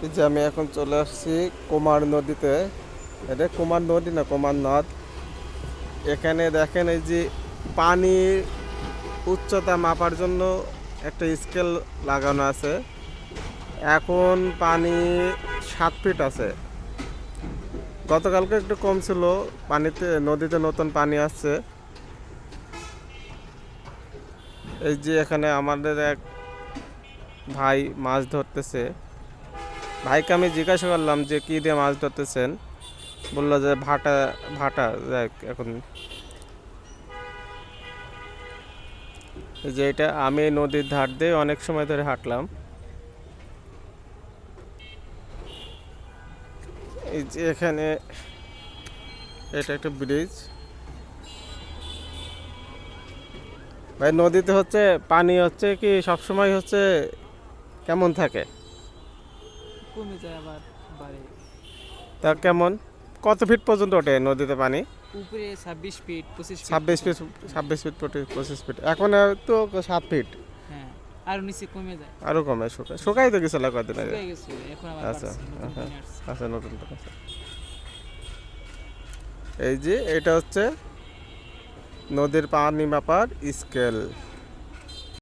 এই যে আমি এখন চলে আসছি কুমার নদীতে। এটা কুমার নদী না কুমার নদ। এখানে দেখেন এই যে পানির উচ্চতা মাপার জন্য একটা স্কেল লাগানো আছে। এখন পানি 7 ফিট আছে। গতকালকে একটু কম ছিল। পানিতে নদীতে নতুন পানি আসছে। এই যে এখানে আমাদের এক ভাই মাছ ধরতেছে। ভাইকে আমি জিজ্ঞাসা করলাম যে কী দিয়ে মাছ ধরতেছেন। বললো যে ভাটা ভাটা যাক এখন। এই যে এটা আমি নদীর ধার দিয়ে অনেক সময় ধরে হাঁটলাম। এই যে এখানে এটা একটা ব্রিজ। ভাই নদীতে হচ্ছে পানি হচ্ছে কি সবসময় হচ্ছে কেমন থাকে? কমে যায় আবার বাড়ে। তা কেমন কত ফিট পর্যন্ত ওঠে নদীতে পানি? উপরে 26 feet 25 feet 26 feet, 26 feet 25 feet, এখন তো 7 ফিট। হ্যাঁ, আর নিচে কমে যায়। আরো কমে শুকায় শুকাই তো গেছিল কদিন আগে। শুকিয়ে গেছে, এখন আবার আচ্ছা বাড়ছে, নতুন আচ্ছা পানি আসছে। আচ্ছা নতুন করে আছে। এই যে এটা হচ্ছে নদীর পানি মাপার স্কেল।